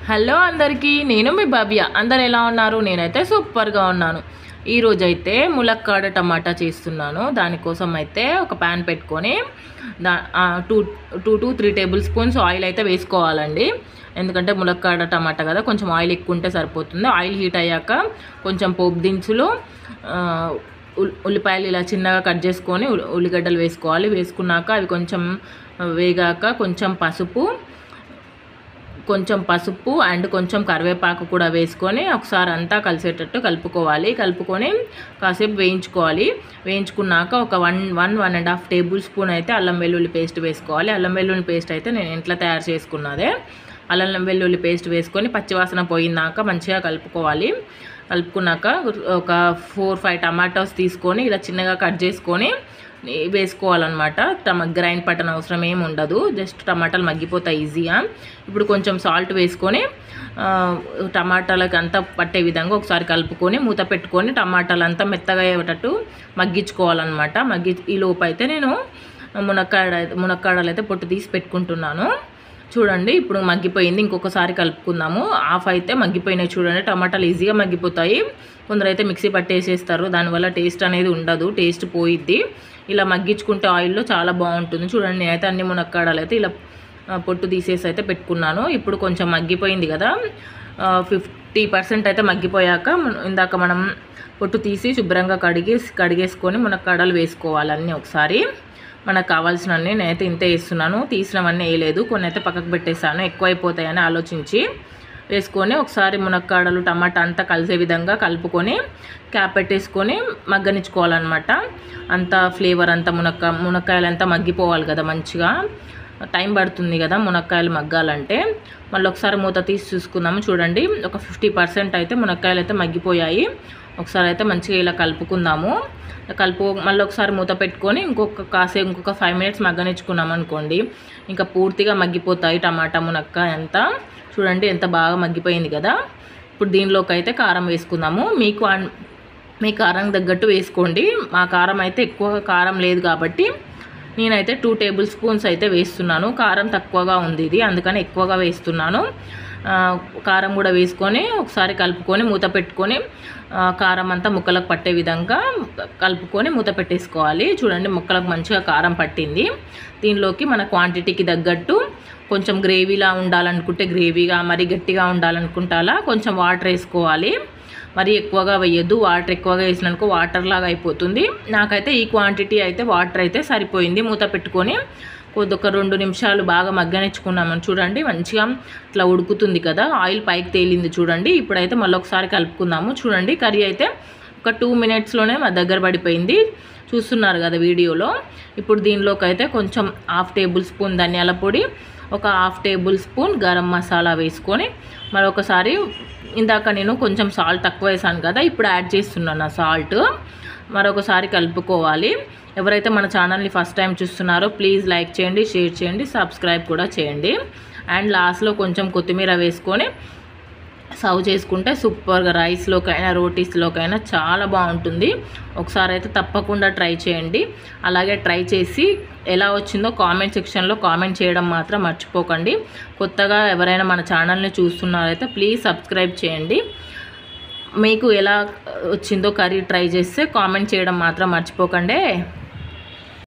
Hello అందరికీ, నేను మీ భవ్య. అందరు ఎలా ఉన్నారు? నేనైతే సూపర్గా ఉన్నాను. ఈరోజైతే ములక్కాడ టమాటా చేస్తున్నాను. దానికోసం అయితే ఒక ప్యాన్ పెట్టుకొని two to 3 table spoons oil అయితే వేసుకోవాలండి. ఎందుకంటే ములక్కాడ టమాటా కదా, కొంచెం ఆయిల్ ఎక్కువ ఉంటే సరిపోతుంది. ఆయిల్ హీట్ అయ్యాక కొంచెం పోపు దినుసులు, ఉల్లిపాయలు ఇలా చిన్నగా కట్ చేసుకొని ఉల్లిగడ్డలు వేసుకోవాలి. వేసుకున్నాక అవి కొంచెం వేగాక కొంచెం పసుపు అండ్ కొంచెం కరివేపాకు కూడా వేసుకొని ఒకసారి అంతా కలిసేటట్టు కలుపుకొని కాసేపు వేయించుకోవాలి. వేయించుకున్నాక ఒక 1.5 టేబుల్ స్పూన్ అయితే అల్లం వెల్లుల్లి పేస్ట్ వేసుకోవాలి. అల్లం వెల్లుల్లి పేస్ట్ అయితే నేను ఇంట్లో తయారు చేసుకున్నదే. అల్లం వెల్లుల్లి పేస్ట్ వేసుకొని పచ్చివాసన పోయినాక మంచిగా కలుపుకోవాలి. కలుపుకున్నాక ఒక 4-5 టమాటోస్ తీసుకొని ఇలా చిన్నగా కట్ చేసుకొని వేసుకోవాలన్నమాట. గ్రైండ్ పట్టన అవసరం ఏమి ఉండదు, జస్ట్ టమాటాలు మగ్గిపోతాయి ఈజీగా. ఇప్పుడు కొంచెం సాల్ట్ వేసుకొని టమాటాలకు అంతా పట్టే విధంగా ఒకసారి కలుపుకొని మూత పెట్టుకొని టమాటాలు అంతా మెత్తగా అయ్యేటట్టు మగ్గించుకోవాలన్నమాట. ఈ లోపు అయితే నేను మునక్కాడలు అయితే పొట్టు తీసి పెట్టుకుంటున్నాను. చూడండి, ఇప్పుడు మగ్గిపోయింది. ఇంకొకసారి కలుపుకుందాము. హాఫ్ అయితే మగ్గిపోయినాయి. చూడండి, టమాటాలు ఈజీగా మగ్గిపోతాయి. కొందరైతే మిక్సీ పట్టేసేస్తారు, దానివల్ల టేస్ట్ అనేది ఉండదు, టేస్ట్ పోయిద్ది. ఇలా మగ్గించుకుంటే ఆయిల్లో చాలా బాగుంటుంది. చూడండి, నేనైతే అన్ని మునక్కాడలు అయితే ఇలా పొట్టు తీసేసి అయితే పెట్టుకున్నాను. ఇప్పుడు కొంచెం మగ్గిపోయింది కదా, 50% అయితే మగ్గిపోయాక ఇందాక మనం పొట్టు తీసి శుభ్రంగా కడిగేసుకొని మునక్కాడలు వేసుకోవాలి అన్నీ ఒకసారి. మనకు కావాల్సినవన్నీ నేనైతే ఇంతే వేస్తున్నాను, తీసినవన్నీ వేయలేదు. కొన్ని అయితే పక్కకు పెట్టేసాను, ఎక్కువైపోతాయని ఆలోచించి. వేసుకొని ఒకసారి మునక్కాడలు టమాటా అంతా కలిసే విధంగా కలుపుకొని క్యాప్ పెట్టేసుకొని మగ్గనిచ్చుకోవాలన్నమాట. అంతా ఫ్లేవర్ అంతా మునక్కాయలు అంతా మగ్గిపోవాలి కదా, మంచిగా టైం పడుతుంది కదా మునక్కాయలు మగ్గాలంటే. మళ్ళీ ఒకసారి మూత తీసి చూసుకుందాము. చూడండి, ఒక 50% అయితే మునక్కాయలు అయితే మగ్గిపోయాయి. ఒకసారి అయితే మంచిగా ఇలా కలుపుకుందాము. మళ్ళీ ఒకసారి మూత పెట్టుకొని ఇంకొక 5 మినిట్స్ మగ్గనిచ్చుకున్నాం అనుకోండి, ఇంకా పూర్తిగా మగ్గిపోతాయి టమాటా మునక్కాయ అంతా. చూడండి, ఎంత బాగా మగ్గిపోయింది కదా. ఇప్పుడు దీనిలోకి అయితే కారం వేసుకుందాము. మీ కారం తగ్గట్టు వేసుకోండి. మా కారం అయితే ఎక్కువ కారం లేదు కాబట్టి నేనైతే 2 టేబుల్ స్పూన్స్ అయితే వేస్తున్నాను. కారం తక్కువగా ఉంది ఇది, అందుకని ఎక్కువగా వేస్తున్నాను. కారం కూడా వేసుకొని ఒకసారి కలుపుకొని మూత పెట్టుకొని కారం అంతా ముక్కలకు పట్టే విధంగా కలుపుకొని మూత పెట్టేసుకోవాలి. చూడండి, ముక్కలకు మంచిగా కారం పట్టింది. దీనిలోకి మన క్వాంటిటీకి తగ్గట్టు కొంచెం గ్రేవీలా ఉండాలనుకుంటే గ్రేవీగా, మరి గట్టిగా ఉండాలనుకుంటే అలా కొంచెం వాటర్ వేసుకోవాలి. మరి ఎక్కువగా వేయద్దు, వాటర్ ఎక్కువగా వేసినానుకో వాటర్ లాగా అయిపోతుంది. నాకైతే ఈ క్వాంటిటీ అయితే వాటర్ అయితే సరిపోయింది. మూత పెట్టుకొని ఒక 2 నిమిషాలు బాగా మగ్గనిచ్చుకున్నామని. చూడండి, మంచిగా ఇట్లా ఉడుకుతుంది కదా, ఆయిల్ పైకి తేలింది చూడండి. ఇప్పుడైతే మళ్ళీ ఒకసారి కలుపుకుందాము. చూడండి, కర్రీ అయితే ఒక 2 మినిట్స్లోనే మా దగ్గర పడిపోయింది, చూస్తున్నారు కదా వీడియోలో. ఇప్పుడు దీనిలోకి అయితే కొంచెం 1/2 టేబుల్ స్పూన్ ధనియాల పొడి, ఒక 1/2 టేబుల్ స్పూన్ గరం మసాలా వేసుకొని మరొకసారి, ఇందాక నేను కొంచెం సాల్ట్ తక్కువ వేసాను కదా, ఇప్పుడు యాడ్ చేస్తున్నాను ఆ సాల్ట్. మరొకసారి కలుపుకోవాలి. ఎవరైతే మన ఛానల్ని ఫస్ట్ టైం చూస్తున్నారో ప్లీజ్ లైక్ చేయండి, షేర్ చేయండి, సబ్స్క్రైబ్ కూడా చేయండి. అండ్ లాస్ట్లో కొంచెం కొత్తిమీర వేసుకొని సర్వ్ చేసుకుంటే సూపర్గా రైస్లోకైనా రోటీస్లోకైనా చాలా బాగుంటుంది. ఒకసారి అయితే తప్పకుండా ట్రై చేయండి. అలాగే ట్రై చేసి ఎలా వచ్చిందో కామెంట్ సెక్షన్లో కామెంట్ చేయడం మాత్రం మర్చిపోకండి. కొత్తగా ఎవరైనా మన ఛానల్ని చూస్తున్నారైతే ప్లీజ్ సబ్స్క్రైబ్ చేయండి. మీకు ఎలా వచ్చిందో కర్రీ ట్రై చేస్తే కామెంట్ చేయడం మాత్రం మర్చిపోకండి.